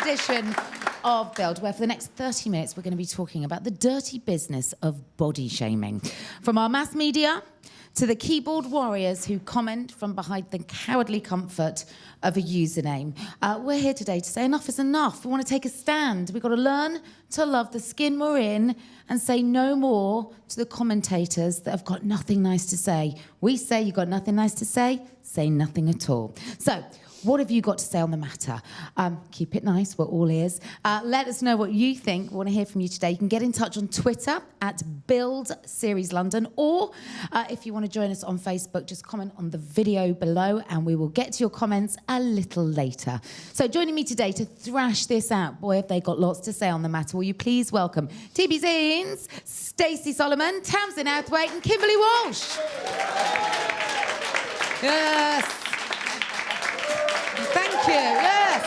edition of Build, where for the next 30 minutes we're going to be talking about the dirty business of body shaming. From our mass media to the keyboard warriors who comment from behind the cowardly comfort of a username. We're here today to say enough is enough. We want to take a stand. We've got to learn to love the skin we're in and say no more to the commentators that have got nothing nice to say. We say you've got nothing nice to say nothing at all. So, what have you got to say on the matter? Keep it nice, we're all ears. Let us know what you think. We want to hear from you today. You can get in touch on Twitter at Build Series London, or if you want to join us on Facebook, just comment on the video below and we will get to your comments a little later. So joining me today to thrash this out, boy, have they got lots to say on the matter. Will you please welcome TBZ's Stacey Solomon, Tamzin Outhwaite and Kimberley Walsh. Yes. Thank you, yes.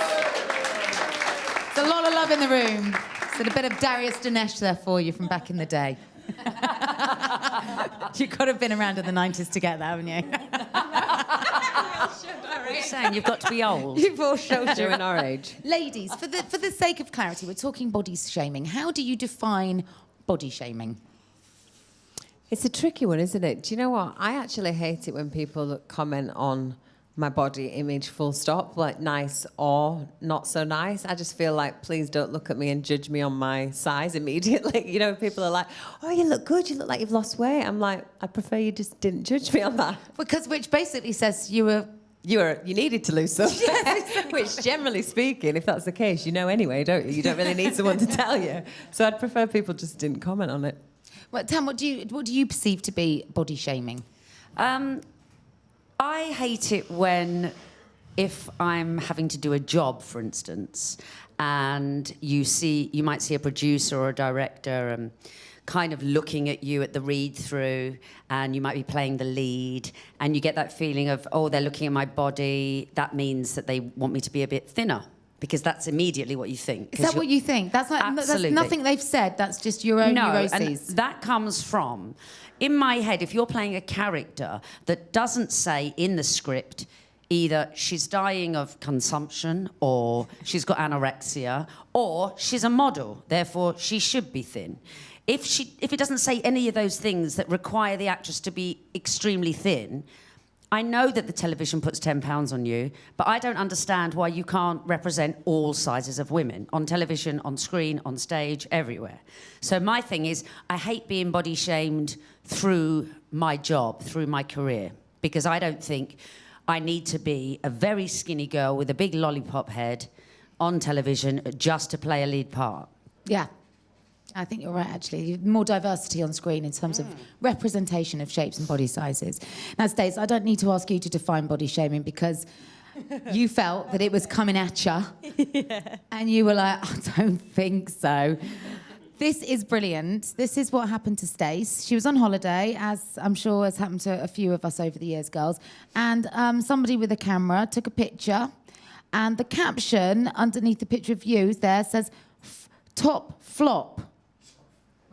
There's a lot of love in the room. So a bit of Darius Dinesh there for you from back in the day. You've got to have been around in the 90s to get that, haven't you? You're saying you've got to be old. You've all showed during our age. Ladies, for the sake of clarity, we're talking body shaming. How do you define body shaming? It's a tricky one, isn't it? Do you know what? I actually hate it when people comment on my body image full stop, like nice or not so nice. I just feel like, please don't look at me and judge me on my size immediately. You know, people are like, oh, you look good, you look like you've lost weight. I'm like, I prefer you just didn't judge me on that. Because which basically says you needed to lose something. Yes. Which, generally speaking, if that's the case, you know anyway, don't you? You don't really need someone to tell you. So I'd prefer people just didn't comment on it. Well, Tam, what do you perceive to be body shaming? I hate it when, if I'm having to do a job, for instance, and you might see a producer or a director kind of looking at you at the read-through, and you might be playing the lead, and you get that feeling of, oh, they're looking at my body, that means that they want me to be a bit thinner. Because that's immediately what you think. Is that what you think? That's nothing they've said. That's just your own neuroses. And that comes from, in my head, if you're playing a character that doesn't say in the script either she's dying of consumption, or she's got anorexia, or she's a model, therefore she should be thin. If it doesn't say any of those things that require the actress to be extremely thin, I know that the television puts 10 pounds on you, but I don't understand why you can't represent all sizes of women on television, on screen, on stage, everywhere. So my thing is, I hate being body shamed through my job, through my career, because I don't think I need to be a very skinny girl with a big lollipop head on television just to play a lead part. Yeah. I think you're right, actually. More diversity on screen in terms of representation of shapes and body sizes. Now, Stacey, I don't need to ask you to define body shaming because you felt that it was coming at you. Yeah. And you were like, I don't think so. This is brilliant. This is what happened to Stacey. She was on holiday, as I'm sure has happened to a few of us over the years, girls. And somebody with a camera took a picture. And the caption underneath the picture of you there says, top flop.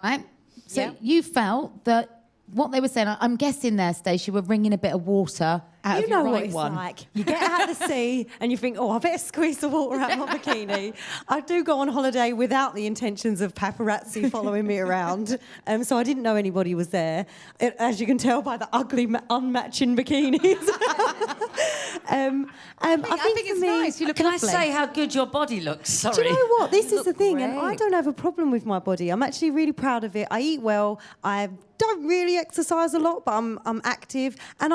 Right? So yeah. You felt that what they were saying, I'm guessing there, Stacey, you were wringing a bit of water out of your right one. You know what it's like. You get out of the sea and you think, oh, I better squeeze the water out of my bikini. I do go on holiday without the intentions of paparazzi following me around, so I didn't know anybody was there, as you can tell by the ugly, unmatching bikinis. I think it's nice. You look lovely. Can I say how good your body looks? Sorry. Do you know what? This is the thing, great. And I don't have a problem with my body. I'm actually really proud of it. I eat well. I don't really exercise a lot, but I'm active, and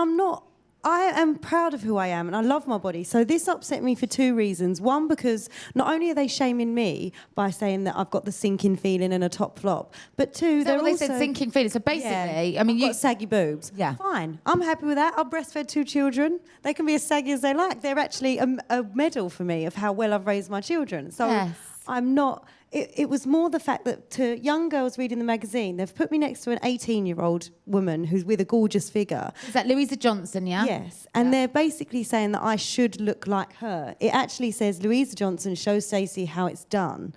I am proud of who I am, and I love my body. So this upset me for two reasons. One, because not only are they shaming me by saying that I've got the sinking feeling and a top flop, but two, they're also... they said sinking feeling. So basically, yeah, I mean, you've got saggy boobs. Yeah. Fine. I'm happy with that. I've breastfed 2 children. They can be as saggy as they like. They're actually a medal for me of how well I've raised my children. So yes. I'm not... It was more the fact that to young girls reading the magazine, they've put me next to an 18-year-old woman who's with a gorgeous figure. Is that Louisa Johnson, yeah? Yes. And they're basically saying that I should look like her. It actually says, Louisa Johnson shows Stacey how it's done.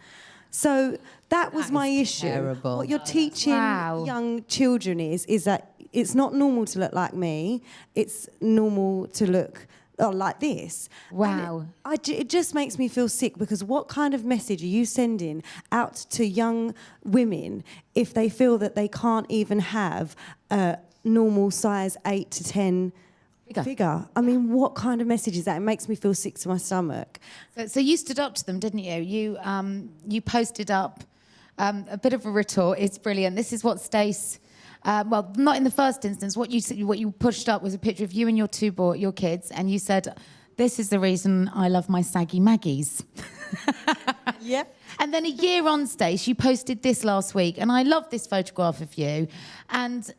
So that was my issue. Terrible. What you're teaching young children is that it's not normal to look like me. It's normal to look like this. Wow. And it just makes me feel sick, because what kind of message are you sending out to young women if they feel that they can't even have a normal size 8 to 10 figure? I mean, what kind of message is that? It makes me feel sick to my stomach. So you stood up to them, didn't you? You posted up a bit of a retort. It's brilliant. This is what Stacey... well, not in the first instance. What you pushed up was a picture of you and your kids, and you said, "This is the reason I love my saggy Maggies." Yeah. And then a year on, Stacey, you posted this last week, and I love this photograph of you. And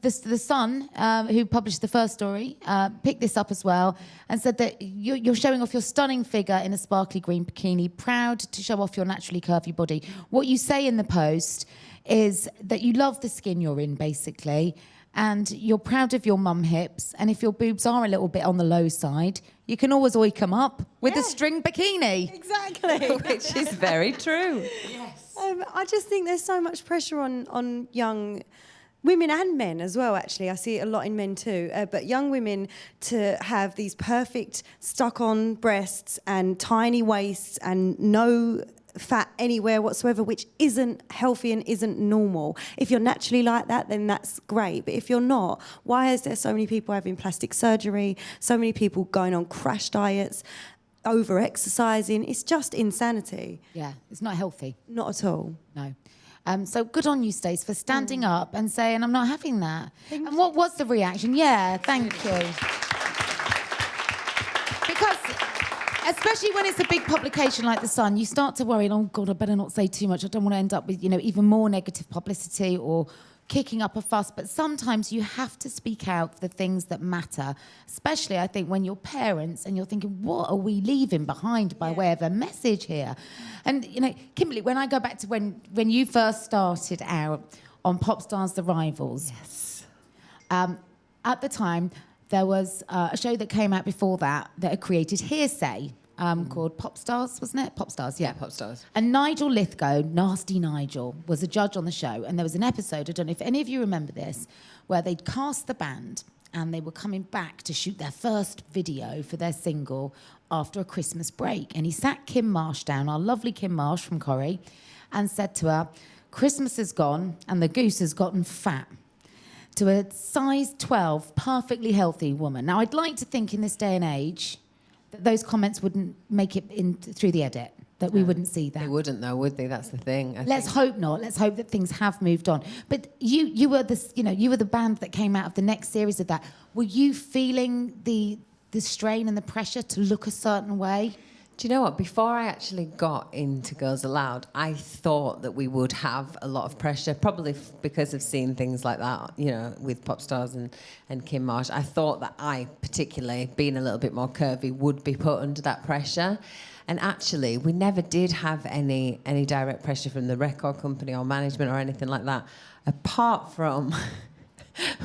the Sun, who published the first story, picked this up as well and said that you're showing off your stunning figure in a sparkly green bikini, proud to show off your naturally curvy body. What you say in the post is that you love the skin you're in, basically, and you're proud of your mum hips, and if your boobs are a little bit on the low side, you can always oik them up with a string bikini. Exactly. Which is very true. Yes. I just think there's so much pressure on young women and men as well, actually. I see it a lot in men too. But young women to have these perfect stuck-on breasts and tiny waists and no fat anywhere whatsoever, which isn't healthy and isn't normal. If you're naturally like that, then that's great. But if you're not, why is there so many people having plastic surgery, so many people going on crash diets, over-exercising? It's just insanity. Yeah, it's not healthy. Not at all. No. So good on you, Stacey, for standing up and saying, I'm not having that. And what was the reaction? Yeah, thank you. Because especially when it's a big publication like The Sun, you start to worry, oh, God, I better not say too much. I don't want to end up with, even more negative publicity or kicking up a fuss. But sometimes you have to speak out for the things that matter, especially, I think, when you're parents and you're thinking, what are we leaving behind by way of a message here? And, Kimberley, when I go back to when you first started out on Popstars The Rivals, Yes. at the time, there was a show that came out before that had created Hearsay, called Popstars, wasn't it? Popstars, yeah. Popstars. And Nigel Lithgow, Nasty Nigel, was a judge on the show. And there was an episode, I don't know if any of you remember this, where they'd cast the band and they were coming back to shoot their first video for their single after a Christmas break. And he sat Kim Marsh down, our lovely Kim Marsh from Corrie, and said to her, Christmas is gone and the goose has gotten fat. To a size 12, perfectly healthy woman. Now, I'd like to think in this day and age that those comments wouldn't make it in through the edit, that we wouldn't see that. They wouldn't, though, would they? That's the thing. Let's hope not. Let's hope that things have moved on. But you were the band that came out of the next series of that. Were you feeling the strain and the pressure to look a certain way? Do you know what? Before I actually got into Girls Aloud, I thought that we would have a lot of pressure, probably because of seeing things like that, with Popstars and Kim Marsh. I thought that I, particularly, being a little bit more curvy, would be put under that pressure. And actually, we never did have any direct pressure from the record company or management or anything like that, apart from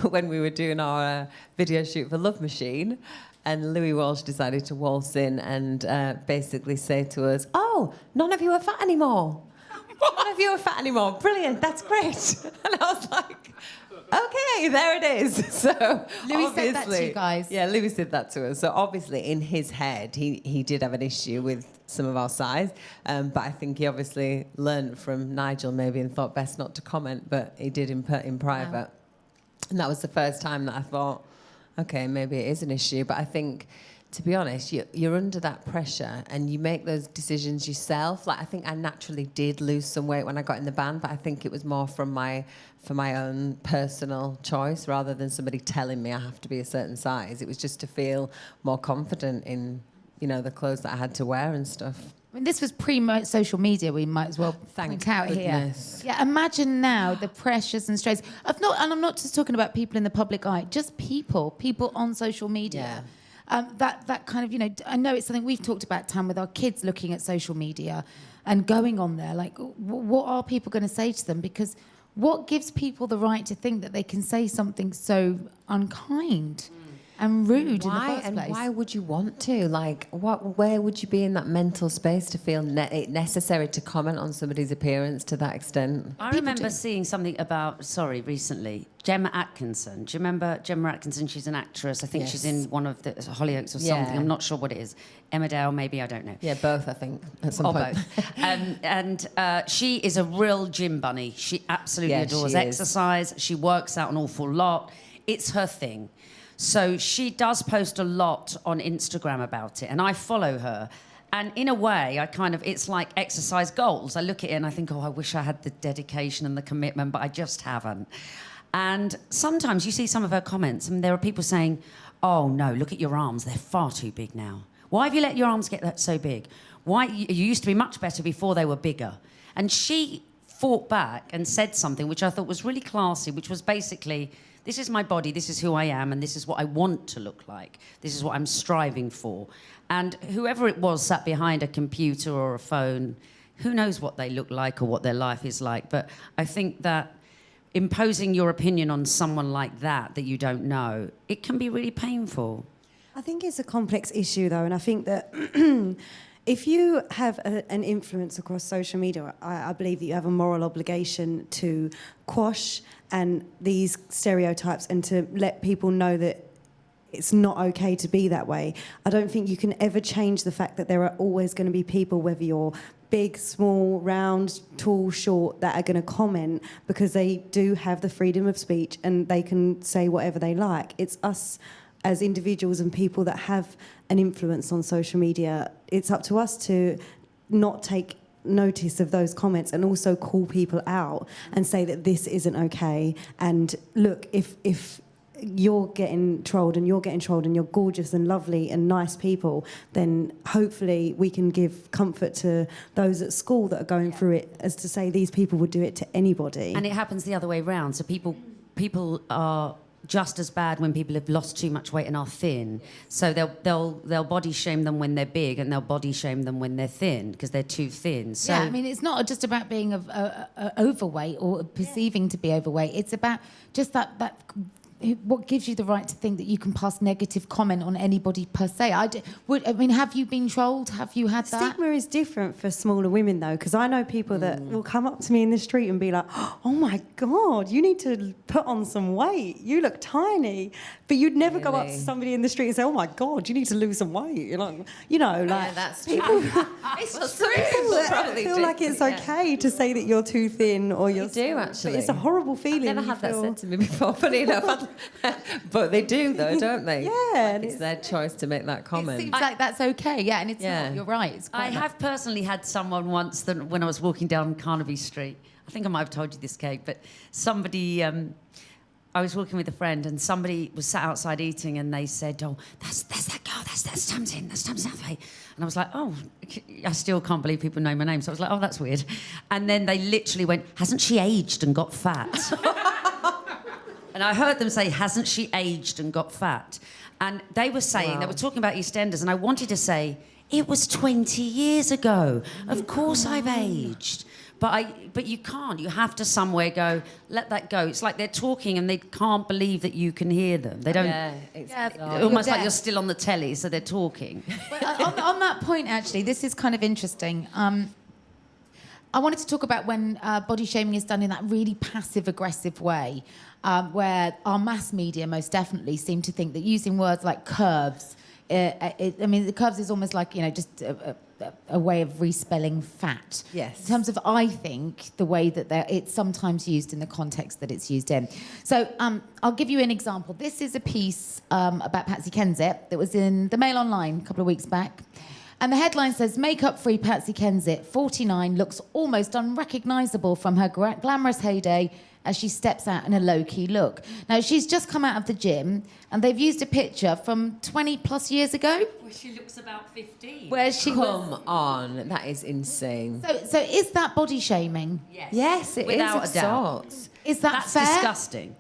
when we were doing our video shoot for Love Machine. And Louis Walsh decided to waltz in and basically say to us, oh, none of you are fat anymore. None of you are fat anymore. Brilliant, that's great. And I was like, okay, there it is. So Louis said that to you guys. Yeah, Louis said that to us. So obviously in his head, he did have an issue with some of our size. But I think he obviously learned from Nigel maybe and thought best not to comment, but he did in private. Wow. And that was the first time that I thought, okay, maybe it is an issue, but I think, to be honest, you're under that pressure and you make those decisions yourself. Like, I think I naturally did lose some weight when I got in the band, but I think it was more for my own personal choice rather than somebody telling me I have to be a certain size. It was just to feel more confident in, the clothes that I had to wear and stuff. I mean, this was pre-social media, we might as well point out goodness. Here. Yeah, imagine now the pressures and strains. And I'm not just talking about people in the public eye, just people on social media. Yeah. That kind of, I know it's something we've talked about, Tam, with our kids looking at social media and going on there. Like, what are people going to say to them? Because what gives people the right to think that they can say something so unkind? and rude Why? in the first And place. why would you want to? Like, where would you be in that mental space to feel it necessary to comment on somebody's appearance to that extent? I remember seeing something about, recently, Gemma Atkinson. Do you remember Gemma Atkinson? She's an actress. I think she's in one of the Hollyoaks or something. Yeah. I'm not sure what it is. Emmerdale, maybe, I don't know. Yeah, both, I think, at some Or point. both. She is a real gym bunny. She absolutely adores she is. exercise. She works out an awful lot. It's her thing. So she does post a lot on Instagram about it, and I follow her. And in a way, it's like exercise goals. I look at it and I think, I wish I had the dedication and the commitment, but I just haven't. And sometimes you see some of her comments, and there are people saying, oh, no, look at your arms. They're far too big now. Why have you let your arms get that so big? Why? You used to be much better before they were bigger. And she fought back and said something which I thought was really classy, which was basically, this is my body, this is who I am, and this is what I want to look like. This is what I'm striving for. And whoever it was sat behind a computer or a phone, who knows what they look like or what their life is like. But I think that imposing your opinion on someone like that you don't know, it can be really painful. I think it's a complex issue, though, and I think that if you have an influence across social media, I believe that you have a moral obligation to quash and these stereotypes and to let people know that it's not okay to be that way. I don't think you can ever change the fact that there are always going to be people, whether you're big, small, round, tall, short, that are going to comment because they do have the freedom of speech and they can say whatever they like. It's us as individuals and people that have an influence on social media, it's up to us to not take notice of those comments and also call people out and say that this isn't okay. And look, if you're getting trolled and you're gorgeous and lovely and nice people, then hopefully we can give comfort to those at school that are going through it, as to say these people would do it to anybody. And it happens the other way round. So people are just as bad when people have lost too much weight and are thin. So they'll body shame them when they're big, and they'll body shame them when they're thin because they're too thin. So yeah, I mean, it's not just about being overweight or perceiving to be overweight. It's about just that what gives you the right to think that you can pass negative comment on anybody per se? Have you been trolled? Have you had that? Stigma is different for smaller women, though, because I know people that will come up to me in the street and be like, oh my God, you need to put on some weight. You look tiny. But you'd never go up to somebody in the street and say, oh my God, you need to lose some weight. You're like, Yeah, that's people, it's people feel like it's okay to say that you're too thin or you're... They do, actually. But it's a horrible feeling. I've never had that said to me before, funny enough. But they do, though, don't they? Yeah. It's their choice to make that comment. It seems like that's okay, yeah, and it's not. You're right. It's I have personally had someone once that when I was walking down Carnaby Street, I think I might have told you this, Kate, but somebody, I was walking with a friend and somebody was sat outside eating and they said, oh, that's that girl, that's Tamzin, that's Tamzin Outhwaite. And I was like, oh, I still can't believe people know my name. So I was like, oh, that's weird. And then they literally went, hasn't she aged and got fat? And I heard them say, hasn't she aged and got fat? And they were saying, they were talking about EastEnders, and I wanted to say, it was 20 years ago. Of course I've aged. But you can't. You have to somewhere go, let that go. It's like they're talking and they can't believe that you can hear them. They don't... almost like you're still on the telly, so they're talking. But on that point, actually, this is kind of interesting. I wanted to talk about when body shaming is done in that really passive-aggressive way, where our mass media most definitely seem to think that using words like curves, the curves is almost like, just a way of respelling fat. Yes. In terms of, I think, the way that it's sometimes used in the context that it's used in. So I'll give you an example. This is a piece about Patsy Kensit that was in the Mail Online a couple of weeks back. And the headline says, makeup-free Patsy Kensit, 49, looks almost unrecognisable from her glamorous heyday as she steps out in a low-key look. Now, she's just come out of the gym, and they've used a picture from 20-plus years ago. Well, she looks about 15. Where she Come on, that is insane. So is that body shaming? Yes, it Without is a doubt. sorts. Is that That's fair? disgusting.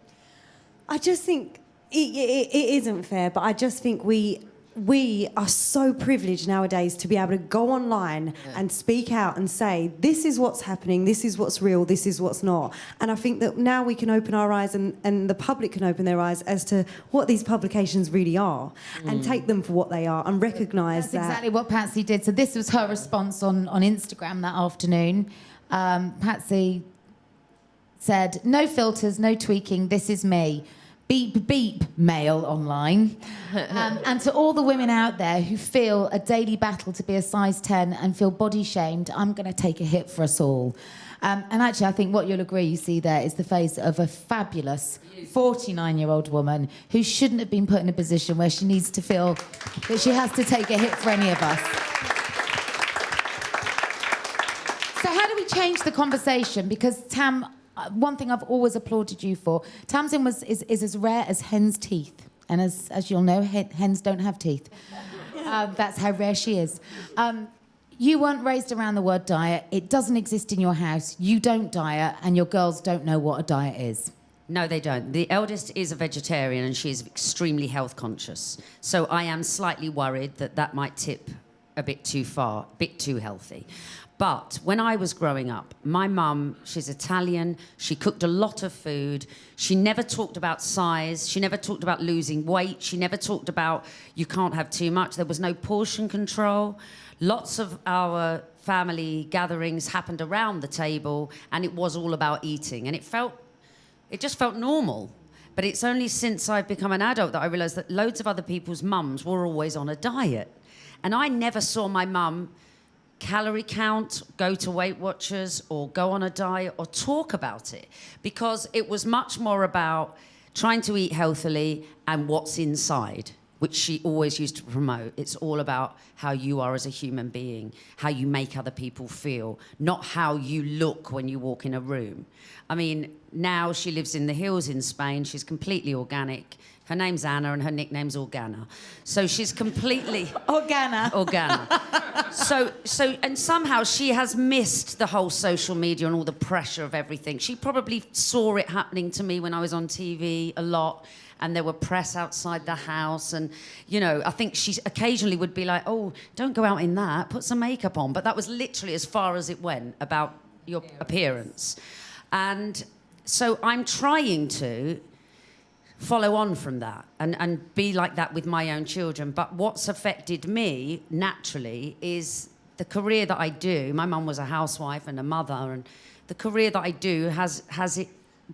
I just think it isn't fair, but I just think we we are so privileged nowadays to be able to go online and speak out and say, this is what's happening, this is what's real, this is what's not. And I think that now we can open our eyes and the public can open their eyes as to what these publications really are and take them for what they are and recognise that. That's exactly what Patsy did. So this was her response on Instagram that afternoon. Patsy said, no filters, no tweaking, this is me. Beep, beep, male online. And to all the women out there who feel a daily battle to be a size 10 and feel body shamed, I'm going to take a hit for us all. And actually, I think what you'll agree you see there is the face of a fabulous 49-year-old woman who shouldn't have been put in a position where she needs to feel that she has to take a hit for any of us. So how do we change the conversation? Because Tam... one thing I've always applauded you for, Tamzin is as rare as hen's teeth. And as you'll know, hens don't have teeth. That's how rare she is. You weren't raised around the word diet. It doesn't exist in your house. You don't diet, and your girls don't know what a diet is. No, they don't. The eldest is a vegetarian, and she's extremely health conscious. So I am slightly worried that might tip a bit too far, a bit too healthy. But when I was growing up, my mum, she's Italian, she cooked a lot of food. She never talked about size. She never talked about losing weight. She never talked about you can't have too much. There was no portion control. Lots of our family gatherings happened around the table, and it was all about eating. And it just felt normal. But it's only since I've become an adult that I realised that loads of other people's mums were always on a diet. And I never saw my mum calorie count, go to Weight Watchers, or go on a diet, or talk about it, because it was much more about trying to eat healthily and what's inside, which she always used to promote. It's all about how you are as a human being, how you make other people feel, not how you look when you walk in a room. I mean, now she lives in the hills in Spain. She's completely organic. Her name's Anna, and her nickname's Organa. So she's completely... Organa. And somehow she has missed the whole social media and all the pressure of everything. She probably saw it happening to me when I was on TV a lot, and there were press outside the house. And, you know, I think she occasionally would be like, oh, don't go out in that, put some makeup on. But that was literally as far as it went about your appearance. And so I'm trying to follow on from that and be like that with my own children. But what's affected me naturally is the career that I do. My mum was a housewife and a mother, and the career that I do has it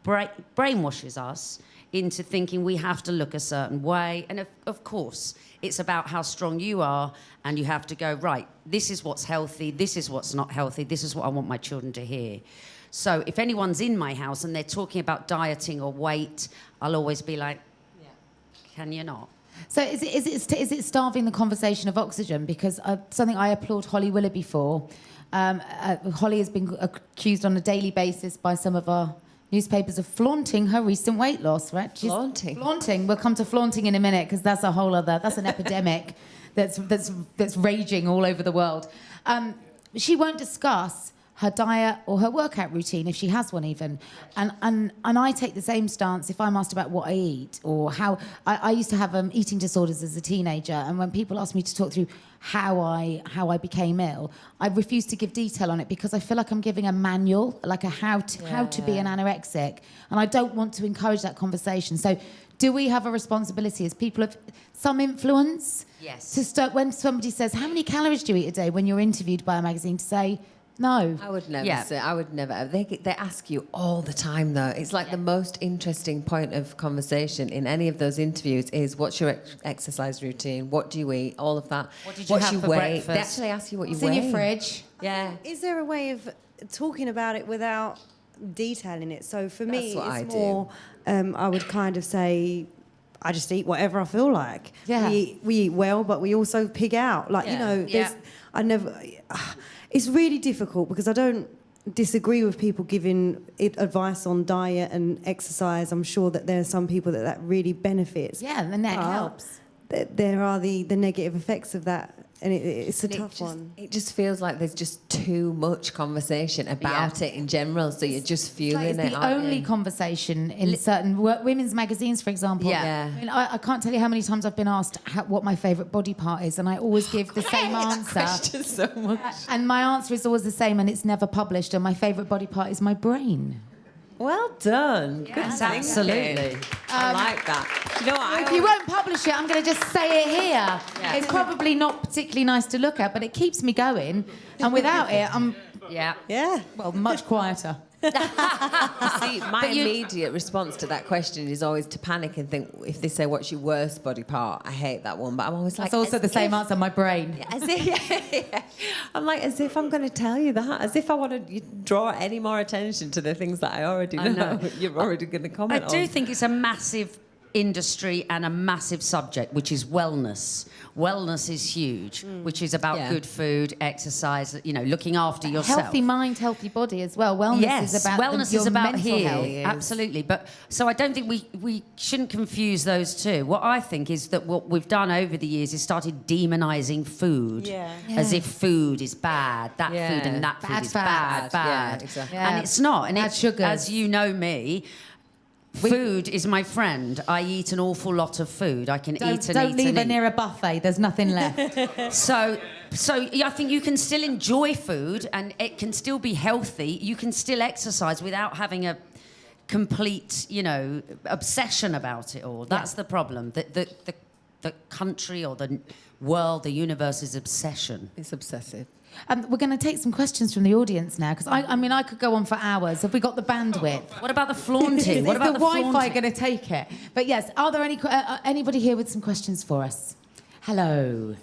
brainwashes us into thinking we have to look a certain way. And of course, it's about how strong you are, and you have to go, right, this is what's healthy, this is what's not healthy, this is what I want my children to hear. So if anyone's in my house and they're talking about dieting or weight, I'll always be like, can you not? So is it starving the conversation of oxygen? Because something I applaud Holly Willoughby for. Holly has been accused on a daily basis by some of our newspapers of flaunting her recent weight loss, right? Flaunting. We'll come to flaunting in a minute, because that's that's an epidemic that's raging all over the world. She won't discuss her diet or her workout routine, if she has one even. And I take the same stance if I'm asked about what I eat, or how... I used to have eating disorders as a teenager, and when people ask me to talk through how I became ill, I refuse to give detail on it, because I feel like I'm giving a manual, like a how to be an anorexic, and I don't want to encourage that conversation. So do we have a responsibility as people of some influence? Yes. To start, when somebody says, how many calories do you eat a day, when you're interviewed by a magazine, to say... No. I would never say, I would never. They ask you all the time, though. It's like the most interesting point of conversation in any of those interviews is, what's your exercise routine? What do you eat? All of that. What did you have for breakfast? They actually ask you what you What's weigh. in your fridge? Yeah. Is there a way of talking about it without detailing it? So for me, That's it's what more, I would kind of say, I just eat whatever I feel like. Yeah. We eat well, but we also pig out. Like, you know, it's really difficult, because I don't disagree with people giving advice on diet and exercise. I'm sure that there are some people that really benefits. Yeah, and that helps. There are the negative effects of that and it's a And tough one. It just feels like there's just too much conversation about it in general, so you're just fueling It's it. the aren't only you? conversation in certain women's magazines, for example. Yeah. I mean, I can't tell you how many times I've been asked what my favourite body part is, and I always give the same answer. Question so much. And my answer is always the same, and it's never published. And my favourite body part is my brain. Well done. Good Yes, thinking. absolutely. I like that. You know what? If you won't publish it, I'm going to just say it here. Yeah. It's probably not particularly nice to look at, but it keeps me going. And without it, I'm, Yeah. Yeah. well, much quieter. See, my immediate response to that question is always to panic and think, if they say, what's your worst body part? I hate that one. But I'm always like... That's also as the same if- answer, my brain. As if, I'm like, as if I'm going to tell you that. As if I want to draw any more attention to the things that I already know. I know. You're already going to comment I on. do think it's a massive industry and a massive subject, which is wellness. Wellness is huge, which is about Yeah. good food, exercise, looking after yourself. Healthy mind, healthy body as well. Wellness Yes, is about wellness your is about mental here, health. absolutely. But so I don't think we shouldn't confuse those two. What I think is that what we've done over the years is started demonising food, Yeah. as if food is bad, that Yeah. food and that Bad food is fat. bad. Yeah, exactly. Yeah. And it's not. And Bad sugars. as you know me. Food is my friend. I eat an awful lot of food. I can eat and Don't eat leave and her eat. near a buffet. There's nothing left. So yeah, I think you can still enjoy food and it can still be healthy. You can still exercise without having a complete, obsession about it all. That's the problem. The country or the world, the universe is obsession. It's obsessive. We're going to take some questions from the audience now, because I could go on for hours. Have we got the bandwidth? What about the flaunting? What Is about the the Wi-Fi flaunting? going to take it? But yes, are there anybody here with some questions for us? Hello.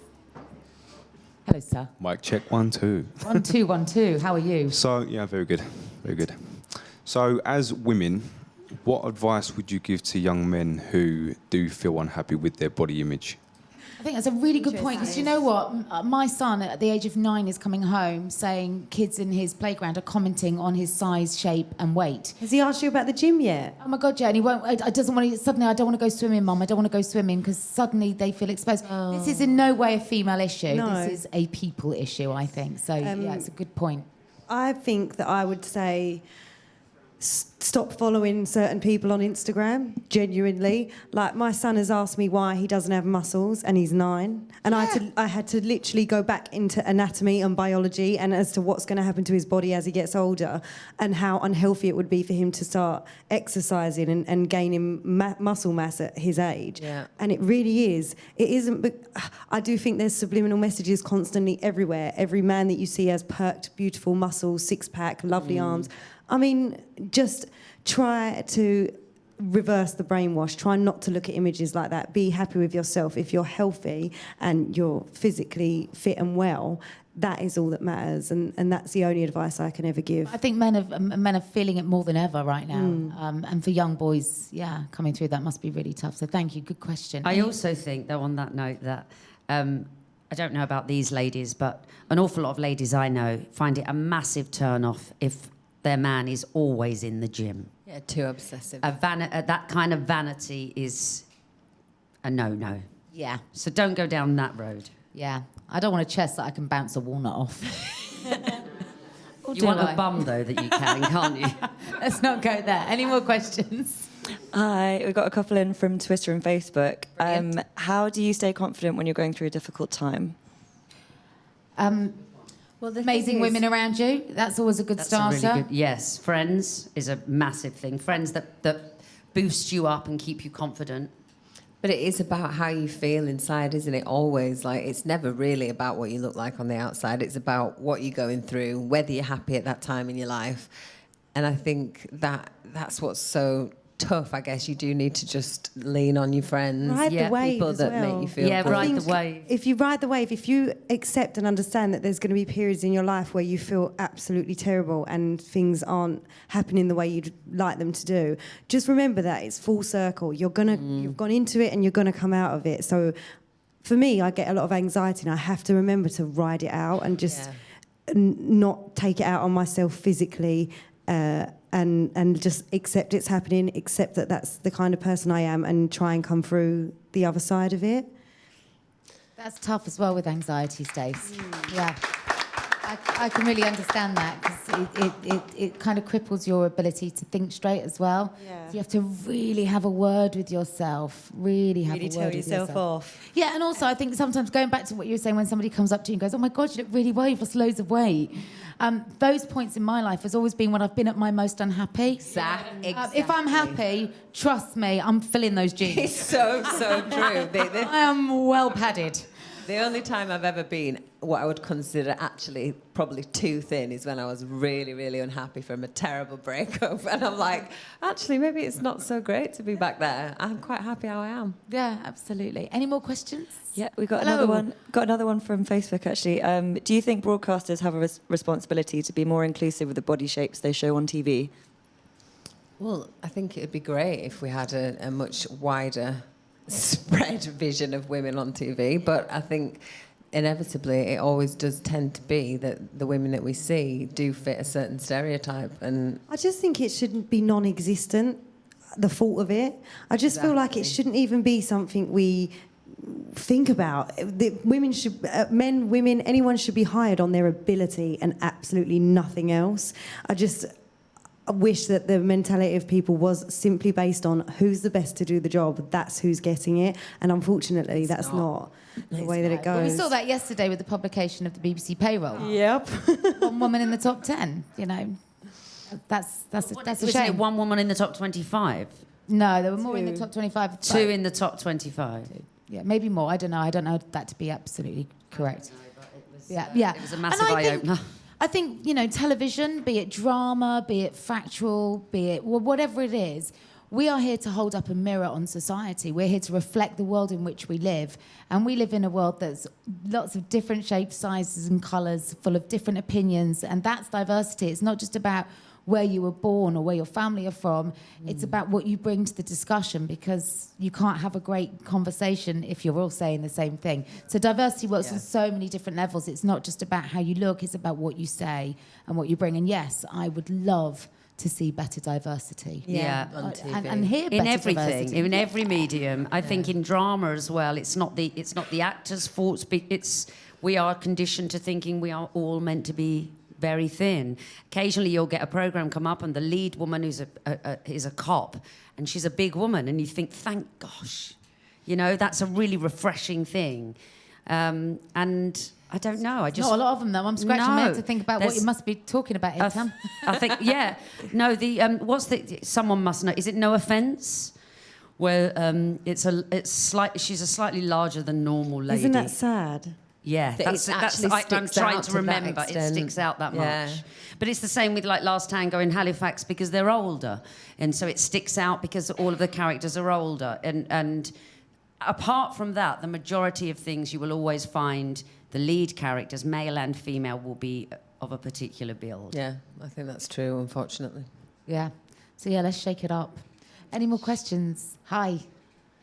Hello, sir. Mic check 1 2. 1 2 1 2. How are you? So yeah, very good, very good. So as women, what advice would you give to young men who do feel unhappy with their body image? I think that's a really good point, because you know what? My son at the age of 9 is coming home saying kids in his playground are commenting on his size, shape and weight. Has he asked you about the gym yet? Oh my God, yeah, and he won't. I doesn't want to. Suddenly, I don't want to go swimming, Mum. I don't want to go swimming, because suddenly they feel exposed. This is in no way a female issue. No. This is a people issue, I think. So yeah, it's a good point. I think that I would say stop following certain people on Instagram, genuinely. Like, my son has asked me why he doesn't have muscles, and he's 9. And I had to literally go back into anatomy and biology and as to what's going to happen to his body as he gets older, and how unhealthy it would be for him to start exercising and gaining muscle mass at his age. Yeah. And it really is. It isn't... But I do think there's subliminal messages constantly everywhere. Every man that you see has perked, beautiful muscles, six-pack, lovely arms. I mean, just try to reverse the brainwash. Try not to look at images like that. Be happy with yourself. If you're healthy and you're physically fit and well, that is all that matters. And that's the only advice I can ever give. I think men are feeling it more than ever right now. And for young boys, yeah, coming through that must be really tough. So thank you. Good question. I also think, though, on that note, that I don't know about these ladies, but an awful lot of ladies I know find it a massive turn-off if their man is always in the gym. Yeah, too obsessive. That kind of vanity is a no-no. Yeah, So don't go down that road. yeah. I don't want a chest that I can bounce a walnut off. You want a bum, though, that you can, can't you? Let's not go there. Any more questions? Hi, we've got a couple in from Twitter and Facebook. Brilliant. How do you stay confident when you're going through a difficult time? Well, the Amazing thing is- women around you. That's always a good That's starter. a really good... Yes, friends is a massive thing. Friends that boost you up and keep you confident. But it is about how you feel inside, isn't it? Always. Like, it's never really about what you look like on the outside. It's about what you're going through, whether you're happy at that time in your life. And I think that's what's so tough. I guess you do need to just lean on your friends. Ride Yeah, the wave people as that well. make you feel Yeah, good. ride the think wave. If you ride the wave, if you accept and understand that there's going to be periods in your life where you feel absolutely terrible and things aren't happening the way you'd like them to do, just remember that it's full circle. You've gone into it and you're going to come out of it. So for me, I get a lot of anxiety and I have to remember to ride it out and just not take it out on myself physically. And just accept it's happening, accept that that's the kind of person I am, and try and come through the other side of it. That's tough as well with anxiety, Stace. Yeah. I can really understand that because it kind of cripples your ability to think straight as well. Yeah. So you have to really have a word with yourself. Really have a word tell with yourself off. Yeah, and also I think sometimes going back to what you were saying when somebody comes up to you and goes, "Oh my God, you look really well. You've lost loads of weight." Those points in my life has always been when I've been at my most unhappy. Exactly. If I'm happy, trust me, I'm filling those jeans. It's so true. I am well padded. The only time I've ever been what I would consider actually probably too thin is when I was really, really unhappy from a terrible breakup. And I'm like, actually, maybe it's not so great to be back there. I'm quite happy how I am. Yeah, absolutely. Any more questions? Yeah, we got Hello. another one. Got another one from Facebook actually. Do you think broadcasters have a responsibility to be more inclusive with the body shapes they show on TV? Well, I think it'd be great if we had a much wider spread vision of women on TV, but I think inevitably it always does tend to be that the women that we see do fit a certain stereotype, and I just think it shouldn't be non-existent, the thought of it. I just feel like it shouldn't even be something we think about. The women should, men, women, anyone should be hired on their ability and absolutely nothing else. I wish that the mentality of people was simply based on who's the best to do the job, that's who's getting it. And unfortunately, that's not the way that it goes. Well, we saw that yesterday with the publication of the BBC payroll. Yep. One woman in the top 10, you know. That's a Wasn't it shame. one woman in the top 25? No, there were more in the top 25. Two in the top 25. Yeah, maybe more. I don't know that to be absolutely correct. Yeah. It was a massive And eye-opener. I think, you know, television, be it drama, be it factual, be it whatever it is, we are here to hold up a mirror on society. We're here to reflect the world in which we live. And we live in a world that's lots of different shapes, sizes and colours, full of different opinions. And that's diversity. It's not just about where you were born or where your family are from. It's about what you bring to the discussion, because you can't have a great conversation if you're all saying the same thing. So diversity works on so many different levels. It's not just about how you look, it's about what you say and what you bring. And yes, I would love to see better diversity. on TV. And hear better In everything, diversity. in every medium. I think in drama as well, it's not the actors' fault. We are conditioned to thinking we are all meant to be very thin. Occasionally you'll get a programme come up and the lead woman is a cop and she's a big woman and you think, thank gosh. You know, that's a really refreshing thing. And I don't know, I just... Not a lot of them, though. I'm scratching my head to think about what you must be talking about here, Tam. I think, yeah. No, someone must know. Is it No Offence? Where she's a slightly larger than normal lady. Isn't that sad? Yeah, I'm trying to remember. It sticks out that much. But it's the same with like Last Tango in Halifax because they're older, and so it sticks out because all of the characters are older. And apart from that, the majority of things you will always find the lead characters, male and female, will be of a particular build. Yeah, I think that's true, unfortunately. Yeah. So, yeah, let's shake it up. Any more questions? Hi.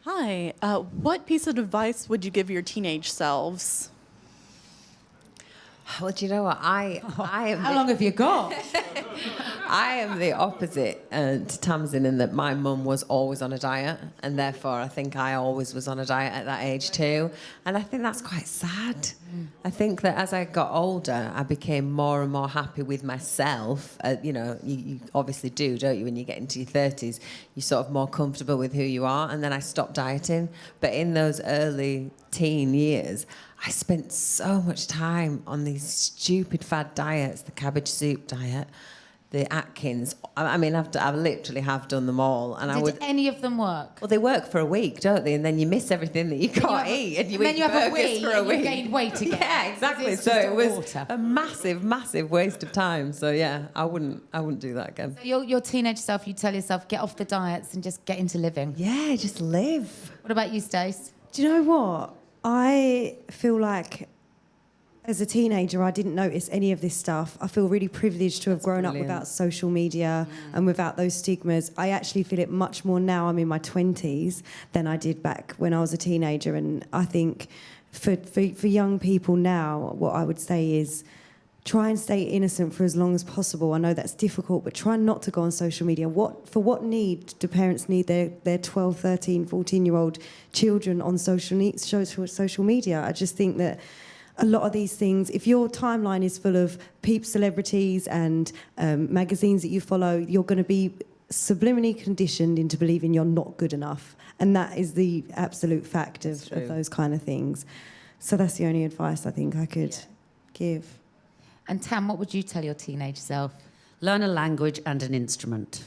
Hi. What piece of advice would you give your teenage selves? Well, do you know what? I am How long have you got? I am the opposite to Tamzin in that my mum was always on a diet, and therefore I think I always was on a diet at that age too. And I think that's quite sad. I think that as I got older, I became more and more happy with myself. You know, you obviously do, don't you? When you get into your 30s, you're sort of more comfortable with who you are. And then I stopped dieting. But in those early teen years, I spent so much time on these stupid fad diets, the cabbage soup diet, the Atkins. I mean, I literally have done them all. And Did any of them work? Well, they work for a week, don't they? And then you miss everything that you can't eat. And then you have a burgers wee for a and week. you gain weight again. Yeah, exactly. It's So just it was water. a massive, massive waste of time. So yeah, I wouldn't do that again. So your teenage self, you tell yourself, get off the diets and just get into living. Yeah, just live. What about you, Stace? Do you know what? I feel like as a teenager, I didn't notice any of this stuff. I feel really privileged to have grown up without social media and without those stigmas. I actually feel it much more now I'm in my 20s than I did back when I was a teenager. And I think for young people now, what I would say is try and stay innocent for as long as possible. I know that's difficult, but try not to go on social media. For what need do parents need their 12, 13, 14-year-old children on social media? I just think that a lot of these things, if your timeline is full of celebrities and magazines that you follow, you're going to be subliminally conditioned into believing you're not good enough. And that is the absolute fact of those kind of things. So that's the only advice I think I could give. And Tam, what would you tell your teenage self? Learn a language and an instrument.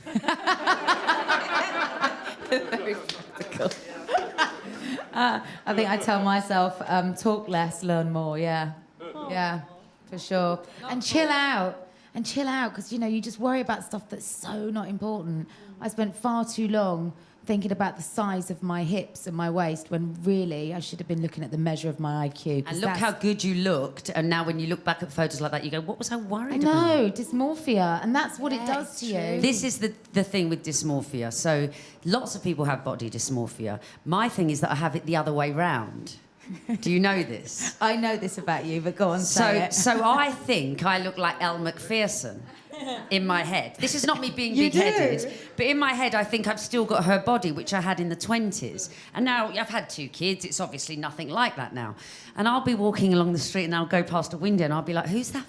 Very practical. I think I tell myself, talk less, learn more. Yeah, yeah, for sure. And chill out, because you just worry about stuff that's so not important. I spent far too long thinking about the size of my hips and my waist when really I should have been looking at the measure of my IQ. And look how good you looked. And now when you look back at photos like that, you go, what was I worried about? No, dysmorphia. And that's what it does to you. This is the thing with dysmorphia. So lots of people have body dysmorphia. My thing is that I have it the other way round. Do you know this? I know this about you, but go on, say it. So I think I look like Elle Macpherson in my head. This is not me being big-headed, but in my head I think I've still got her body, which I had in the 20s. And now I've had 2 kids, it's obviously nothing like that now. And I'll be walking along the street and I'll go past a window and I'll be like, who's that?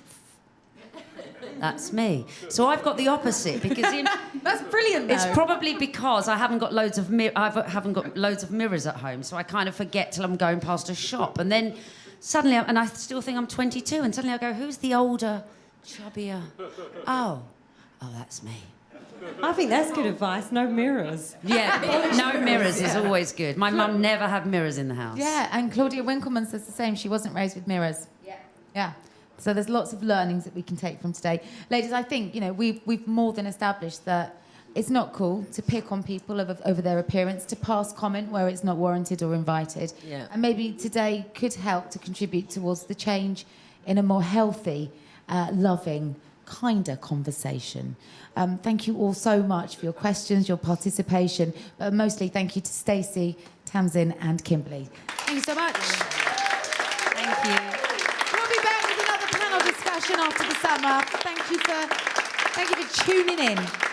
That's me. So I've got the opposite because that's brilliant. Though. It's probably because I haven't got loads of mirrors at home, so I kind of forget till I'm going past a shop, and then suddenly, and I still think I'm 22, and suddenly I go, who's the older, chubbier? Oh, that's me. I think that's good advice. No mirrors. Yeah, no mirrors is always good. My mum never had mirrors in the house. Yeah, and Claudia Winkleman says the same. She wasn't raised with mirrors. Yeah. So there's lots of learnings that we can take from today. Ladies, I think, we've more than established that it's not cool to pick on people over their appearance, to pass comment where it's not warranted or invited. Yeah. And maybe today could help to contribute towards the change in a more healthy, loving, kinder conversation. Thank you all so much for your questions, your participation, but mostly thank you to Stacey, Tamzin and Kimberley. Thank you so much. Thank you. After the summer. Thank you for tuning in.